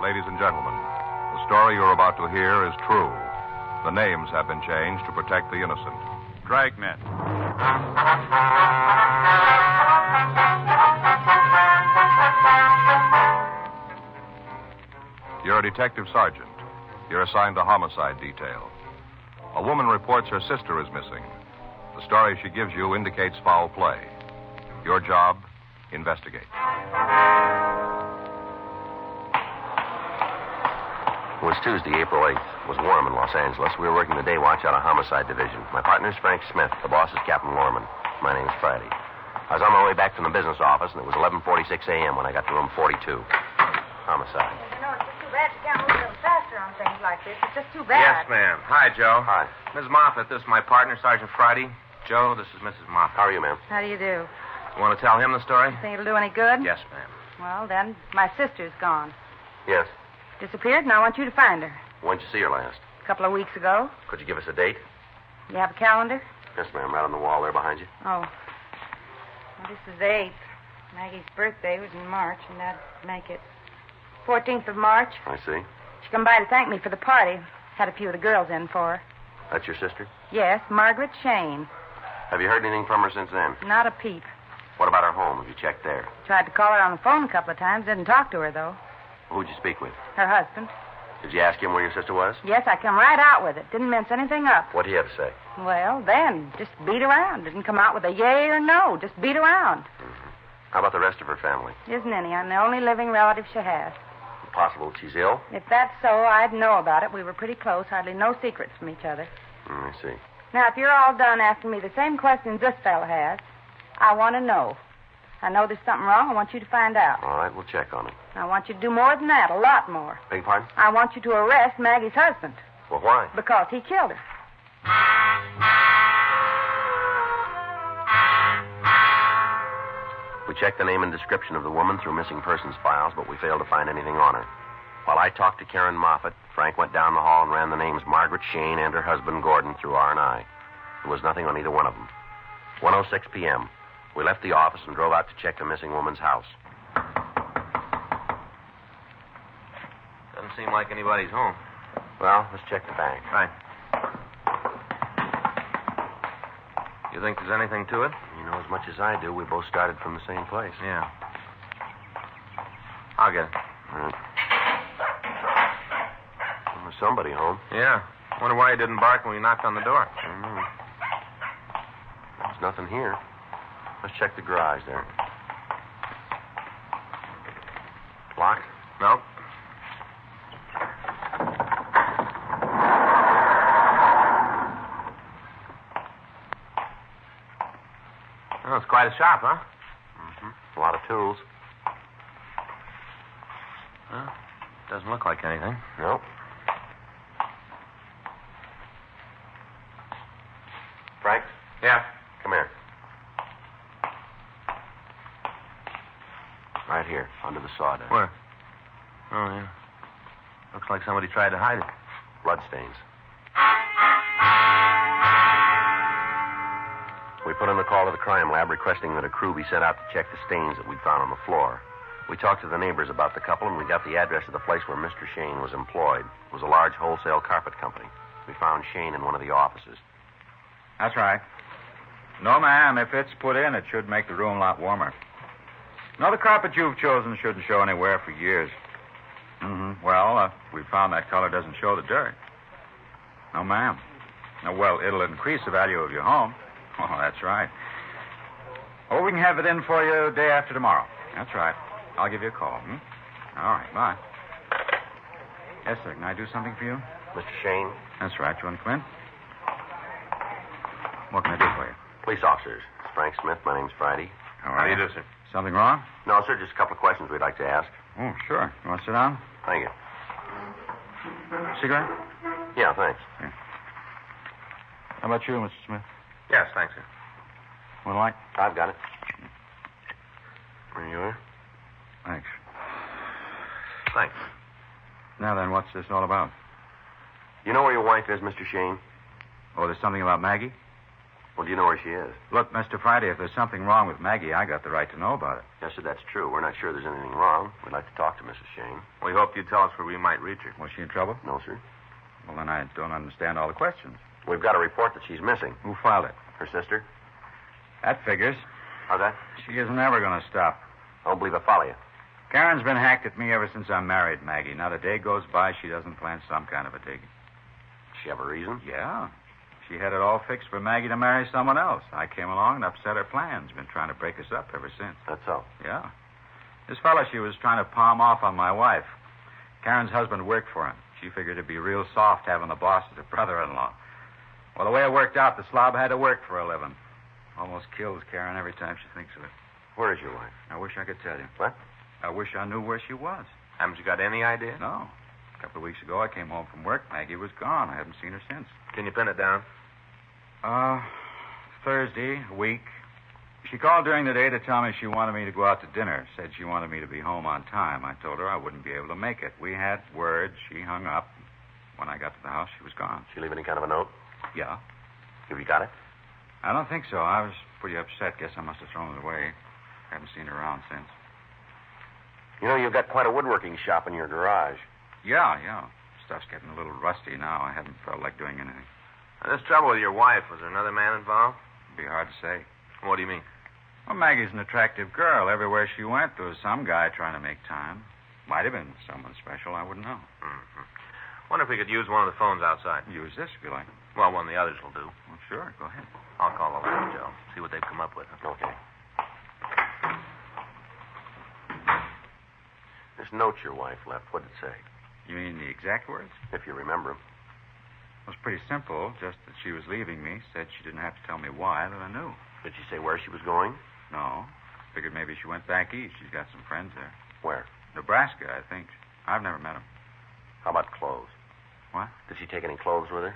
Ladies and gentlemen, the story you're about to hear is true. The names have been changed to protect the innocent. Dragnet. You're a detective sergeant. You're assigned to homicide detail. A woman reports her sister is missing. The story she gives you indicates foul play. Your job, investigate. It was Tuesday, April 8th. It was warm in Los Angeles. We were working the day watch out of Homicide Division. My partner's Frank Smith. The boss is Captain Lorman. My name's Friday. I was on my way back from the business office, and it was 11:46 a.m. when I got to room 42. Homicide. You know, it's just too bad you can't move a little faster on things like this. It's just too bad. Yes, ma'am. Hi, Joe. Hi. Ms. Moffat, this is my partner, Sergeant Friday. Joe, this is Mrs. Moffat. How are you, ma'am? How do you do? You want to tell him the story? Think it'll do any good? Yes, ma'am. Well, then, my sister's gone. Yes. Disappeared, and I want you to find her. When'd you see her last? A couple of weeks ago. Could you give us a date? You have a calendar? Yes, ma'am. Right on the wall there behind you. Oh. Well, this is the 8th. Maggie's birthday was in March, and that'd make it 14th of March. I see. She come by to thank me for the party. Had a few of the girls in for her. That's your sister? Yes, Margaret Shane. Have you heard anything from her since then? Not a peep. What about her home? Have you checked there? Tried to call her on the phone a couple of times. Didn't talk to her, though. Who'd you speak with? Her husband. Did you ask him where your sister was? Yes, I come right out with it. Didn't mince anything up. What'd he have to say? Well, then, just beat around. Didn't come out with a yay or no. Just beat around. How about the rest of her family? Isn't any. I'm the only living relative she has. Possible that she's ill? If that's so, I'd know about it. We were pretty close. Hardly no secrets from each other. I see. Now, if you're all done asking me the same questions this fella has, I want to know. I know there's something wrong. I want you to find out. All right, we'll check on it. I want you to do more than that, a lot more. Beg your pardon? I want you to arrest Maggie's husband. Well, why? Because he killed her. We checked the name and description of the woman through missing persons files, but we failed to find anything on her. While I talked to Karen Moffat, Frank went down the hall and ran the names Margaret Shane and her husband Gordon through R&I. There was nothing on either one of them. 1:06 p.m. We left the office and drove out to check the missing woman's house. Doesn't seem like anybody's home. Well, let's check the bank. Right. You think there's anything to it? You know as much as I do. We both started from the same place. Yeah. I'll get it. All right. Well, there's somebody home. Yeah. Wonder why he didn't bark when we knocked on the door. I don't know. There's nothing here. Let's check the garage there. Locked? Nope. Oh, it's quite a shop, huh? A lot of tools. Well, doesn't look like anything. Nope. Frank, Yeah. come here. Right here, under the sawdust. Where? Oh, yeah. Looks like somebody tried to hide it. Bloodstains. We put in a call to the crime lab requesting that a crew be sent out to check the stains that we'd found on the floor. We talked to the neighbors about the couple, and we got the address of the place where Mr. Shane was employed. It was a large wholesale carpet company. We found Shane in one of the offices. That's right. No, ma'am, if it's put in, it should make the room a lot warmer. No, the carpet you've chosen shouldn't show any wear for years. Well, we found that color doesn't show the dirt. No, ma'am. No, well, it'll increase the value of your home. Oh, that's right. Oh, we can have it in for you day after tomorrow. That's right. I'll give you a call. All right, bye. Yes, sir. Can I do something for you? Mr. Shane, That's right. You want to come in? What can I do for you? police officers. It's Frank Smith. My name's Friday. All How right. do you do, sir? Something wrong? No, sir, just a couple of questions we'd like to ask. Oh, sure. You want to sit down? Thank you. Cigarette? Yeah, thanks. How about you, Mr. Smith? Yes, thanks, sir. One light? I've got it. There you are. Thanks. Thanks. Now then, what's this all about? You know where your wife is, Mr. Shane? Oh, there's something about Maggie? Well, do you know where she is? Look, Mr. Friday, if there's something wrong with Maggie, I got the right to know about it. Yes, sir, that's true. We're not sure there's anything wrong. We'd like to talk to Mrs. Shane. We hoped you'd tell us where we might reach her. Was she in trouble? No, sir. Well, then I don't understand all the questions. We've got a report that she's missing. Who filed it? Her sister? That figures. How's that? She isn't ever going to stop. I don't believe I follow you. Karen's been hacked at me ever since I married Maggie. Not a day goes by she doesn't plan some kind of a dig. Does she have a reason? Yeah. She had it all fixed for Maggie to marry someone else. I came along and upset her plans. Been trying to break us up ever since. That's so. Yeah. This fella she was trying to palm off on my wife. Karen's husband worked for him. She figured it'd be real soft having the boss as a brother-in-law. Well, the way it worked out, the slob had to work for a living. Almost kills Karen every time she thinks of it. Where is your wife? I wish I could tell you. What? I wish I knew where she was. Haven't you got any idea? No. A couple of weeks ago, I came home from work. Maggie was gone. I haven't seen her since. Can you pin it down? Thursday, a week. She called during the day to tell me she wanted me to go out to dinner. Said she wanted me to be home on time. I told her I wouldn't be able to make it. We had words. She hung up. When I got to the house, she was gone. She leave any kind of a note? Yeah. Have you got it? I don't think so. I was pretty upset. Guess I must have thrown it away. Haven't seen her around since. You know, you've got quite a woodworking shop in your garage. Yeah. Stuff's getting a little rusty now. I haven't felt like doing anything. Now, this trouble with your wife, was there another man involved? It'd be hard to say. What do you mean? Well, Maggie's an attractive girl. Everywhere she went, there was some guy trying to make time. Might have been someone special. I wouldn't know. Mm-hmm. Wonder if we could use one of the phones outside. Use this if you like. Well, one of the others will do. Well, sure. Go ahead. I'll call the lab, Joe. See what they've come up with. Okay. This note your wife left, what did it say? You mean the exact words? If you remember them. It was pretty simple. Just that she was leaving me. Said she didn't have to tell me why, that I knew. Did she say where she was going? No. Figured maybe she went back east. She's got some friends there. Where? Nebraska, I think. I've never met them. How about clothes? What? Did she take any clothes with her?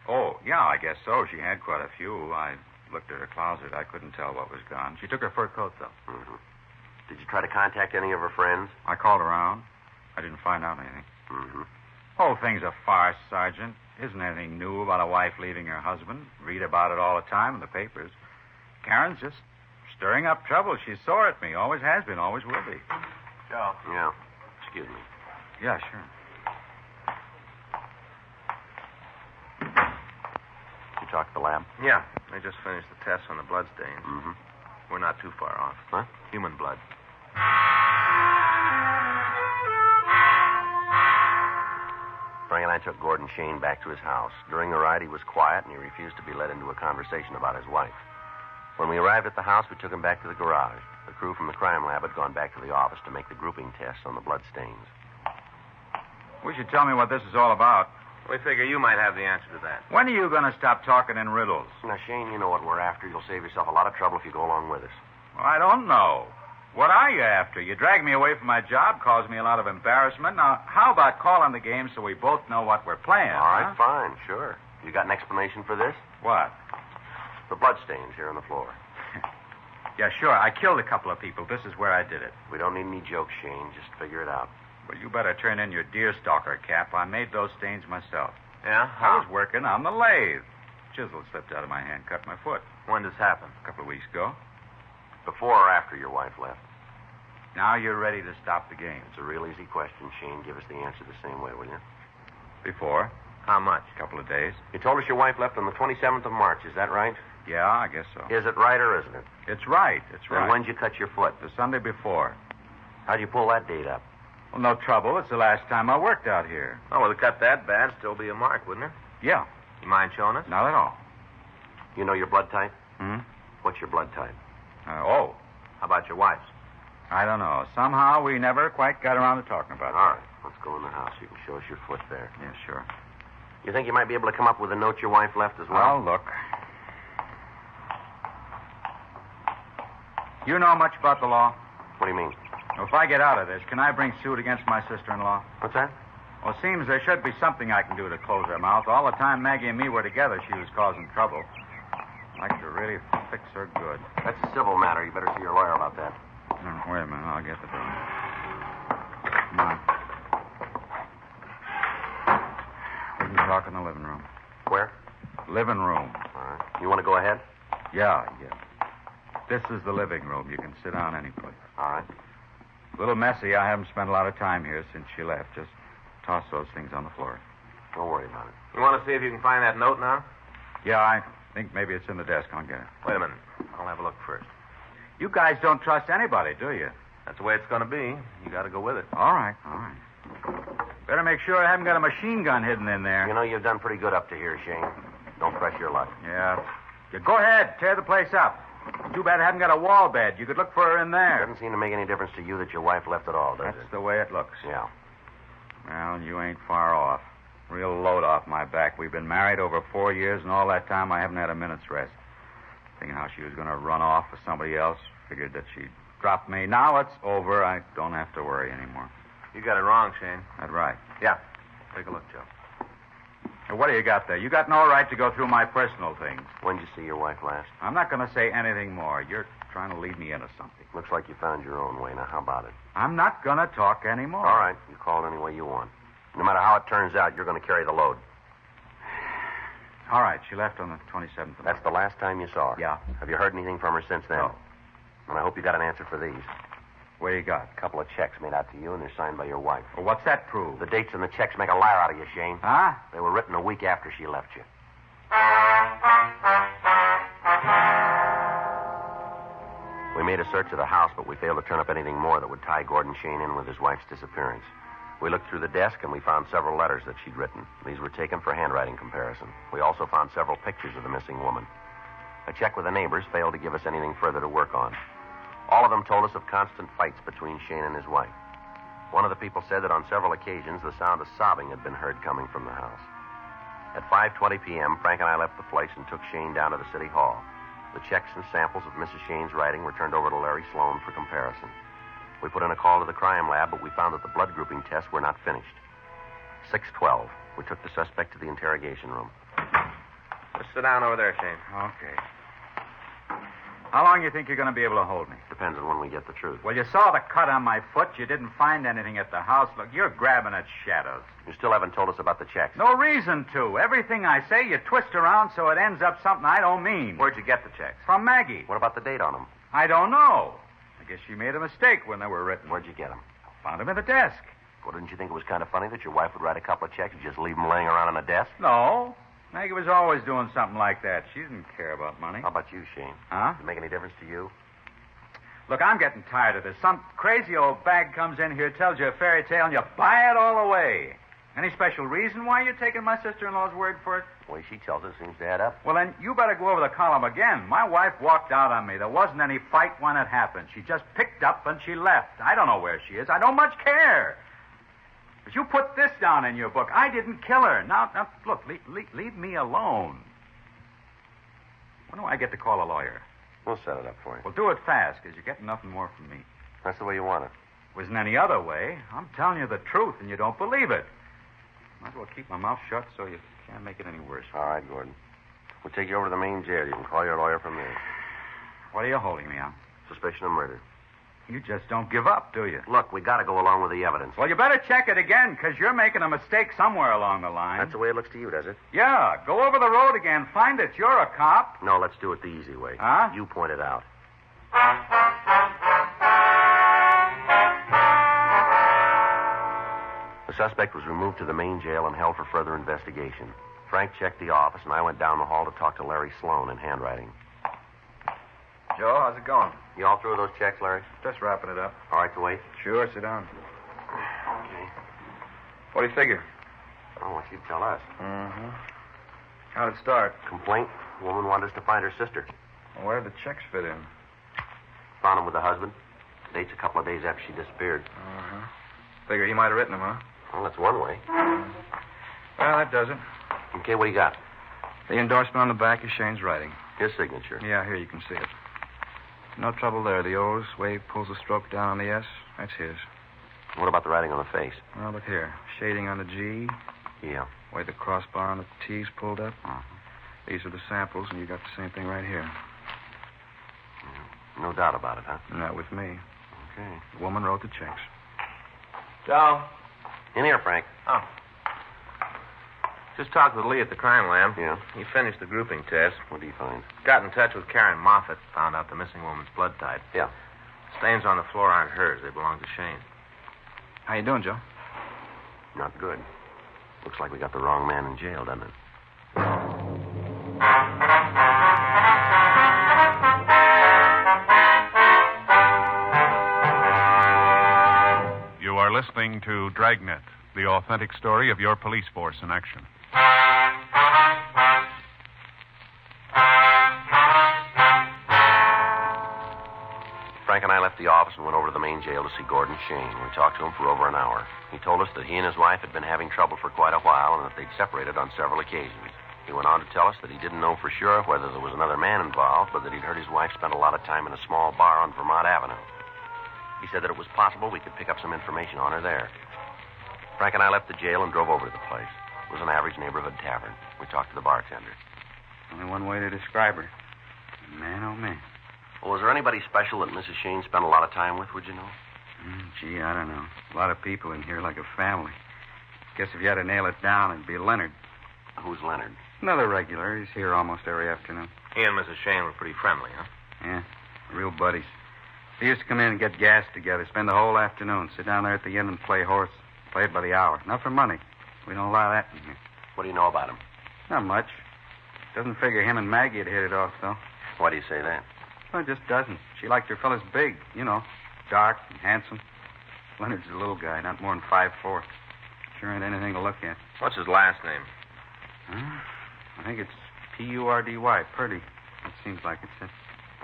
Oh, yeah, I guess so. She had quite a few. I looked at her closet. I couldn't tell what was gone. She took her fur coat, though. Mm-hmm. Did you try to contact any of her friends? I called around. I didn't find out anything. Mm-hmm. Whole thing's a farce, Sergeant. Isn't anything new about a wife leaving her husband. Read about it all the time in the papers. Karen's just stirring up trouble. She's sore at me. Always has been, always will be. Joe. Yeah. Excuse me. Yeah, sure. You talked to the lab? Yeah, they just finished the tests on the blood stains. Mm-hmm. We're not too far off. Huh? Human blood. Frank and I took Gordon Shane back to his house. During the ride, he was quiet, and he refused to be led into a conversation about his wife. When we arrived at the house, we took him back to the garage. The crew from the crime lab had gone back to the office to make the grouping tests on the blood stains. Wish you'd tell me what this is all about. We figure you might have the answer to that. When are you going to stop talking in riddles? Now, Shane, you know what we're after. You'll save yourself a lot of trouble if you go along with us. Well, I don't know. What are you after? You drag me away from my job, cause me a lot of embarrassment. Now, how about calling the game so we both know what we're playing? All right, huh? fine, sure. You got an explanation for this? What? The blood stains here on the floor. Yeah, sure. I killed a couple of people. This is where I did it. We don't need any jokes, Shane. Just figure it out. Well, you better turn in your deerstalker cap. I made those stains myself. Yeah? I was working on the lathe. Chisel slipped out of my hand, cut my foot. When this happened? A couple of weeks ago. Before or after your wife left? Now you're ready to stop the game. It's a real easy question, Shane. Give us the answer the same way, will you? Before. How much? A couple of days. You told us your wife left on the 27th of March. Is that right? Yeah, I guess so. Is it right or isn't it? It's right. It's right. And when'd you cut your foot? The Sunday before. How'd you pull that date up? Well, no trouble. It's the last time I worked out here. Oh, well, to cut that bad, still be a mark, wouldn't it? Yeah. You mind showing us? Not at all. You know your blood type? Hmm? What's your blood type? Oh. How about your wife's? I don't know. Somehow we never quite got around to talking about All that. right. Let's go in the house. You can show us your foot there. Yeah, sure. You think you might be able to come up with a note your wife left as well? Well, look. You know much about the law? What do you mean? If I get out of this, can I bring suit against my sister-in-law? What's that? Well, it seems there should be something I can do to close her mouth. All the time Maggie and me were together, she was causing trouble. I'd like to really fix her good. That's a civil matter. You better see your lawyer about that. Wait a minute. I'll get the bill. Come on. We can talk in the living room. Where? Living room. All right. right. You want to go ahead? Yeah. This is the living room. You can sit down any place. All right. A little messy. I haven't spent a lot of time here since she left. Just toss those things on the floor. Don't worry about it. You want to see if you can find that note now? Yeah, I think maybe it's in the desk. I'll get it. Wait a minute. I'll have a look first. You guys don't trust anybody, do you? That's the way it's going to be. You got to go with it. All right. Better make sure I haven't got a machine gun hidden in there. You know, you've done pretty good up to here, Shane. Don't press your luck. Yeah. Go ahead. Tear the place up. Too bad I haven't got a wall bed. You could look for her in It there. doesn't seem to make any difference to you that your wife left at all, does That's it? the way it looks. Yeah. Well, you ain't far off. Real load off my back. We've been married over 4 years, and all that time I haven't had a minute's rest. Thinking how she was going to run off with somebody else. Figured that she'd drop me. Now it's over. I don't have to worry anymore. You got it wrong, Shane. That's right. Yeah. Take a look, Joe. Now, what do you got there? You got no right to go through my personal things. When did you see your wife last? I'm not going to say anything more. You're trying to lead me into something. Looks like you found your own way. Now, how about it? I'm not going to talk anymore. All right. You call it any way you want. No matter how it turns out, you're going to carry the load. All right. She left on the 27th of That's the last time you saw her? Yeah. Have you heard anything from her since then? No. And I hope you got an answer for these. What do you got? A couple of checks made out to you, and they're signed by your wife. Well, what's that prove? The dates on the checks make a liar out of you, Shane. Huh? They were written a week after she left you. We made a search of the house, but we failed to turn up anything more that would tie Gordon Shane in with his wife's disappearance. We looked through the desk, and we found several letters that she'd written. These were taken for handwriting comparison. We also found several pictures of the missing woman. A check with the neighbors failed to give us anything further to work on. All of them told us of constant fights between Shane and his wife. One of the people said that on several occasions the sound of sobbing had been heard coming from the house. At 5:20 p.m., Frank and I left the place and took Shane down to the city hall. The checks and samples of Mrs. Shane's writing were turned over to Larry Sloan for comparison. We put in a call to the crime lab, but we found that the blood grouping tests were not finished. 6:12. We took the suspect to the interrogation room. Let's sit down over there, Shane. Okay. How long do you think you're going to be able to hold me? Depends on when we get the truth. Well, you saw the cut on my foot. You didn't find anything at the house. Look, you're grabbing at shadows. You still haven't told us about the checks. No reason to. Everything I say, you twist around so it ends up something I don't mean. Where'd you get the checks? From Maggie. What about the date on them? I don't know. I guess she made a mistake when they were written. Where'd you get them? Found them in the desk. Well, didn't you think it was kind of funny that your wife would write a couple of checks and just leave them laying around on a desk? No. Maggie was always doing something like that. She didn't care about money. How about you, Shane? Huh? Does it make any difference to you? Look, I'm getting tired of this. Some crazy old bag comes in here, tells you a fairy tale, and you buy it all away. Any special reason why you're taking my sister-in-law's word for it? The way she tells it seems to add up. Well, then you better go over the column again. My wife walked out on me. There wasn't any fight when it happened. She just picked up and she left. I don't know where she is. I don't much care. But you put this down in your book. I didn't kill her. Now look, leave me alone. When do I get to call a lawyer? We'll set it up for you. Well, do it fast, because you're getting nothing more from me. That's the way you want it. Wasn't any other way. I'm telling you the truth, and you don't believe it. Might as well keep my mouth shut so you can't make it any worse. All right, Gordon. We'll take you over to the main jail. You can call your lawyer from there. What are you holding me on? Suspicion of murder. You just don't give up, do you? Look, we got to go along with the evidence. Well, you better check it again, because you're making a mistake somewhere along the line. That's the way it looks to you, does it? Yeah, go over the road again. Find it. You're a cop. No, let's do it the easy way. Huh? You point it out. The suspect was removed to the main jail and held for further investigation. Frank checked the office, and I went down the hall to talk to Larry Sloan in handwriting. Joe, how's it going? You all through those checks, Larry? Just wrapping it up. All right to wait? Sure, sit down. Okay. What do you figure? I want you to tell us. Mm-hmm. How'd it start? Complaint. The woman wanted us to find her sister. Well, where did the checks fit in? Found him with the husband. Date's a couple of days after she disappeared. Uh-huh. Figure he might have written them, huh? Well, that's one way. Well, that does it. Okay, what do you got? The endorsement on the back is Shane's writing. His signature. Yeah, here you can see it. No trouble there. The O's, Wade pulls the stroke down on the S. That's his. What about the writing on the face? Well, look here. Shading on the G. Yeah. Where the crossbar on the T's pulled up. These are the samples, and you got the same thing right here. No doubt about it, huh? Not with me. Okay. The woman wrote the checks. Joe. In here, Frank. Oh. Just talked with Lee at the crime lab. Yeah? He finished the grouping test. What do you find? Got in touch with Karen Moffat. Found out the missing woman's blood type. Yeah. Stains on the floor aren't hers. They belong to Shane. How you doing, Joe? Not good. Looks like we got the wrong man in jail, doesn't it? You are listening to Dragnet, the authentic story of your police force in action. Frank and I left the office and went over to the main jail to see Gordon Shane. We talked to him for over an hour. He told us that he and his wife had been having trouble for quite a while and that they'd separated on several occasions. He went on to tell us that he didn't know for sure whether there was another man involved, but that he'd heard his wife spend a lot of time in a small bar on Vermont Avenue. He said that it was possible we could pick up some information on her there. Frank and I left the jail and drove over to the place. It was an average neighborhood tavern. We talked to the bartender. Only one way to describe her. Man, oh, man. Well, was there anybody special that Mrs. Shane spent a lot of time with, would you know? Gee, I don't know. A lot of people in here like a family. Guess if you had to nail it down, it'd be Leonard. Who's Leonard? Another regular. He's here almost every afternoon. He and Mrs. Shane were pretty friendly, huh? Yeah, real buddies. They used to come in and get gas together, spend the whole afternoon, sit down there at the inn and play horse. Play it by the hour. Not for money. We don't allow that in here. What do you know about him? Not much. Doesn't figure him and Maggie had hit it off, though. Why do you say that? Well, it just doesn't. She liked her fellas big, you know, dark and handsome. Leonard's a little guy, not more than 5'4". Sure ain't anything to look at. What's his last name? Huh? I think it's P-U-R-D-Y, Purdy. That seems like it's it.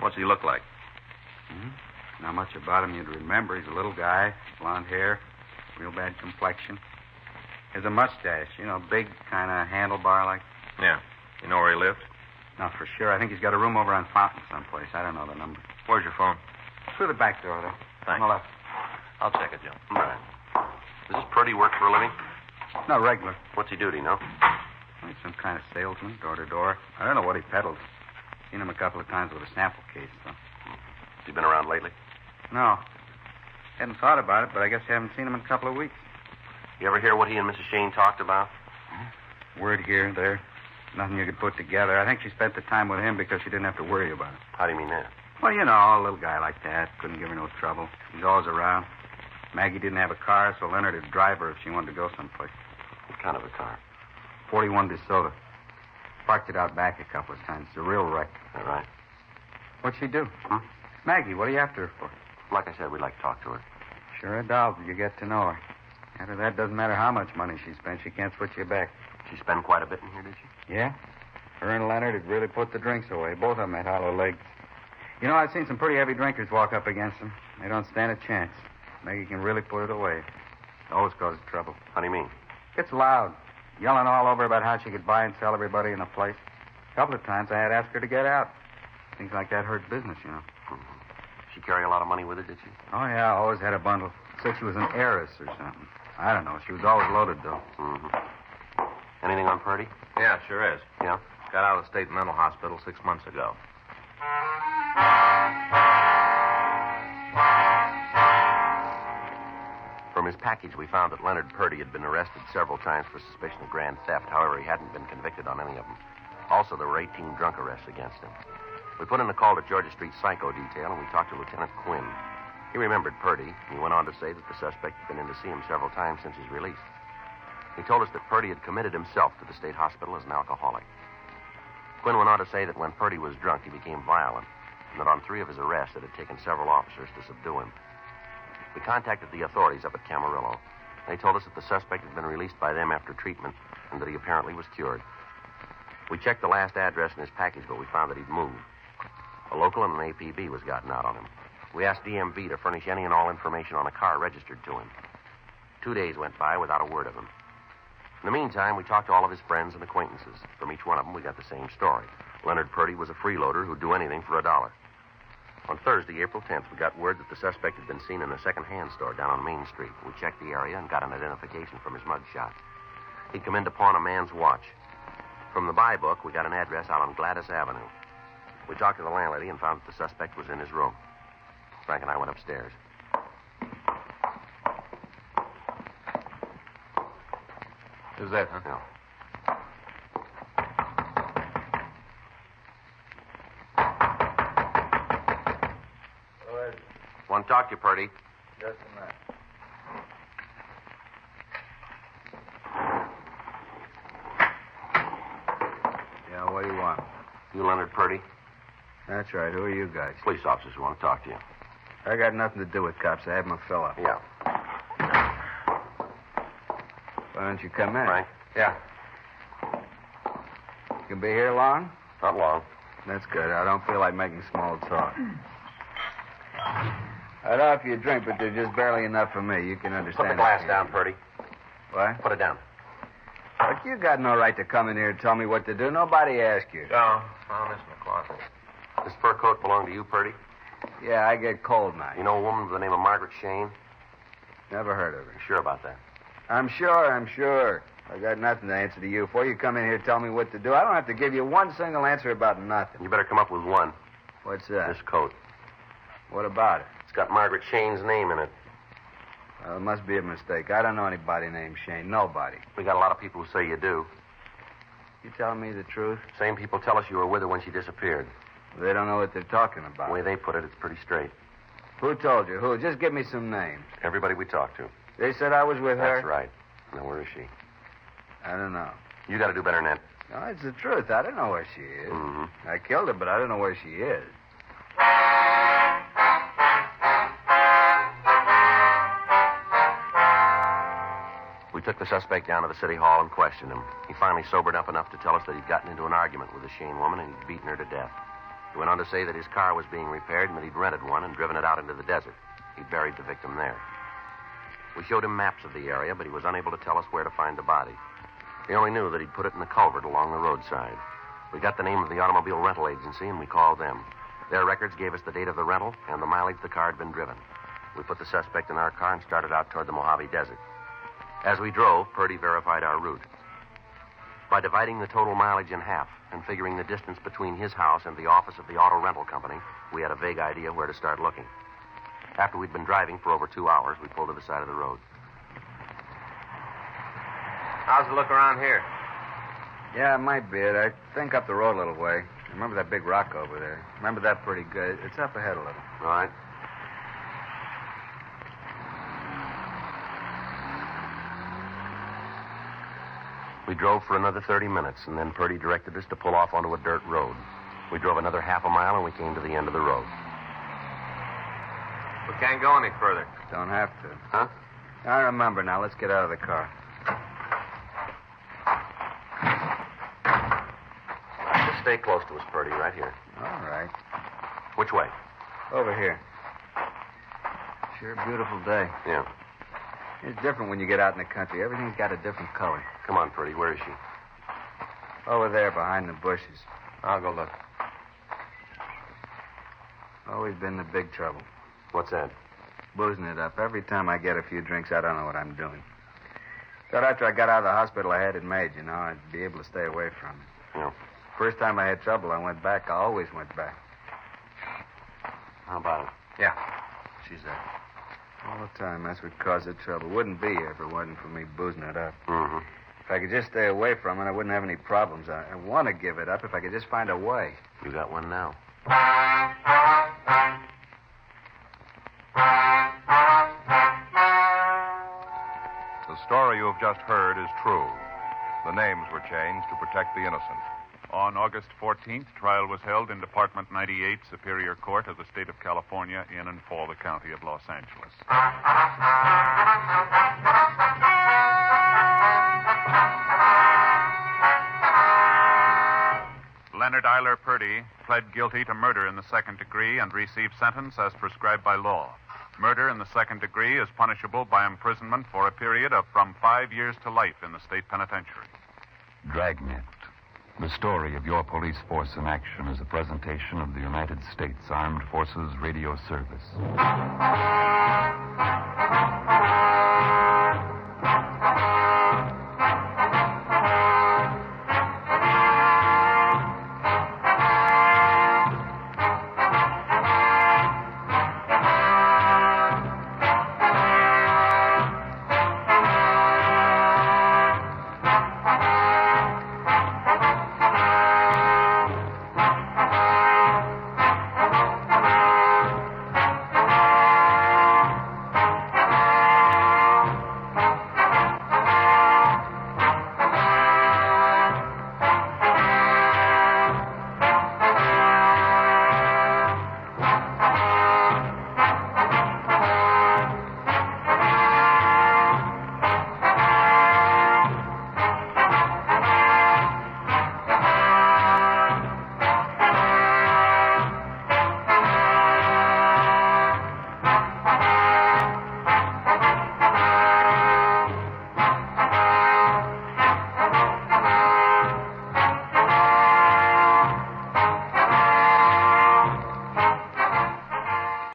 What's he look like? Not much about him you'd remember. He's a little guy, blonde hair, real bad complexion. Has a mustache, you know, big, kind of handlebar-like. Yeah. You know where he lived? Not for sure. I think he's got a room over on Fountain someplace. I don't know the number. Where's your phone? Through the back door, though. Thanks. On the left. I'll check it, Joe. All right. Does this Purdy work for a living? No, regular. What's he do, you know? He's some kind of salesman, door to door. I don't know what he peddles. Seen him a couple of times with a sample case, though. Has he been around lately? No. Hadn't thought about it, but I guess you haven't seen him in a couple of weeks. You ever hear what he and Mrs. Shane talked about? Word here and there. Nothing you could put together. I think she spent the time with him because she didn't have to worry about it. How do you mean that? Well, you know, a little guy like that. Couldn't give her no trouble. He's always around. Maggie didn't have a car, so Leonard would drive her if she wanted to go someplace. What kind of a car? 41 DeSoto. Parked it out back a couple of times. It's a real wreck. All right. What'd she do, huh? Maggie, what are you after her for? Like I said, we'd like to talk to her. Sure a doll till you get to know her. After that, doesn't matter how much money she spent, she can't switch you back. She spend quite a bit in here, did she? Yeah? Her and Leonard had really put the drinks away. Both of them had hollow legs. You know, I've seen some pretty heavy drinkers walk up against them. They don't stand a chance. Maggie can really put it away. Always causes trouble. How do you mean? Gets loud. Yelling all over about how she could buy and sell everybody in the place. A couple of times I had asked her to get out. Things like that hurt business, you know. She carry a lot of money with her, did she? Oh, yeah, always had a bundle. Said she was an heiress or something. I don't know. She was always loaded, though. Anything on Purdy? Yeah, sure is. Yeah? Got out of the state mental hospital 6 months ago. From his package, we found that Leonard Purdy had been arrested several times for suspicion of grand theft. However, he hadn't been convicted on any of them. Also, there were 18 drunk arrests against him. We put in a call to Georgia Street Psycho Detail, and we talked to Lieutenant Quinn. He remembered Purdy, and he went on to say that the suspect had been in to see him several times since his release. He told us that Purdy had committed himself to the state hospital as an alcoholic. Quinn went on to say that when Purdy was drunk, he became violent, and that on 3 of his arrests, it had taken several officers to subdue him. We contacted the authorities up at Camarillo. They told us that the suspect had been released by them after treatment, and that he apparently was cured. We checked the last address in his package, but we found that he'd moved. A local and an APB was gotten out on him. We asked DMV to furnish any and all information on a car registered to him. 2 days went by without a word of him. In the meantime, we talked to all of his friends and acquaintances. From each one of them, we got the same story. Leonard Purdy was a freeloader who'd do anything for $1. On Thursday, April 10th, we got word that the suspect had been seen in a second-hand store down on Main Street. We checked the area and got an identification from his mugshot. He'd come in to pawn a man's watch. From the buy book, we got an address out on Gladys Avenue. We talked to the landlady and found that the suspect was in his room. Frank and I went upstairs. Who's that, huh? Yeah. Want to talk to you, Purdy. Just a minute. Yeah, what do you want? You Leonard Purdy? That's right. Who are you guys? Police officers who want to talk to you. I got nothing to do with cops. I have my fill up. Yeah. Why don't you come in? Frank? Yeah. You can be here long? Not long. That's good. I don't feel like making small talk. I'd offer you a drink, but there's just barely enough for me. You can understand. Put the glass down, Purdy. What? Put it down. Look, you got no right to come in here and tell me what to do. Nobody asked you. No, found this in the closet. This fur coat belong to you, Purdy? Yeah, I get cold now. You know a woman by the name of Margaret Shane? Never heard of her. You sure about that? I'm sure. I got nothing to answer to you. Before you come in here and tell me what to do, I don't have to give you one single answer about nothing. You better come up with one. What's that? This coat. What about it? It's got Margaret Shane's name in it. Well, it must be a mistake. I don't know anybody named Shane. Nobody. We got a lot of people who say you do. You telling me the truth? Same people tell us you were with her when she disappeared. They don't know what they're talking about. The way they put it, it's pretty straight. Who told you? Who? Just give me some names. Everybody we talked to. They said I was with her? That's right. Now, where is she? I don't know. You got to do better than that. No, it's the truth. I don't know where she is. Mm-hmm. I killed her, but I don't know where she is. We took the suspect down to the city hall and questioned him. He finally sobered up enough to tell us that he'd gotten into an argument with the Shane woman and he'd beaten her to death. He went on to say that his car was being repaired and that he'd rented one and driven it out into the desert. He'd buried the victim there. We showed him maps of the area, but he was unable to tell us where to find the body. He only knew that he'd put it in a culvert along the roadside. We got the name of the automobile rental agency and we called them. Their records gave us the date of the rental and the mileage the car had been driven. We put the suspect in our car and started out toward the Mojave Desert. As we drove, Purdy verified our route. By dividing the total mileage in half and figuring the distance between his house and the office of the auto rental company, we had a vague idea where to start looking. After we'd been driving for over 2 hours, we pulled to the side of the road. How's it look around here? Yeah, it might be it. I think up the road a little way. Remember that big rock over there? Remember that pretty good. It's up ahead a little. All right. We drove for another 30 minutes, and then Purdy directed us to pull off onto a dirt road. We drove another half a mile, and we came to the end of the road. We can't go any further. Don't have to. Huh? I remember now. Let's get out of the car. Just stay close to us, Purdy, right here. All right. Which way? Over here. Sure a beautiful day. Yeah. It's different when you get out in the country. Everything's got a different color. Come on, Purdy. Where is she? Over there behind the bushes. I'll go look. Always been the big trouble. What's that? Boozing it up. Every time I get a few drinks, I don't know what I'm doing. Thought after I got out of the hospital, I had it made, you know. I'd be able to stay away from it. Yeah. First time I had trouble, I went back. I always went back. How about it? Yeah. She's there. All the time, that's what caused the trouble. Wouldn't be here if it wasn't for me boozing it up. Mm-hmm. If I could just stay away from it, I wouldn't have any problems. I want to give it up if I could just find a way. You got one now. The story you have just heard is true. The names were changed to protect the innocent. On August 14th, trial was held in Department 98, Superior Court of the State of California, in and for the County of Los Angeles. Leonard Eiler Purdy pled guilty to murder in the second degree and received sentence as prescribed by law. Murder in the second degree is punishable by imprisonment for a period of from 5 years to life in the state penitentiary. Dragnet. The story of your police force in action is a presentation of the United States Armed Forces Radio Service.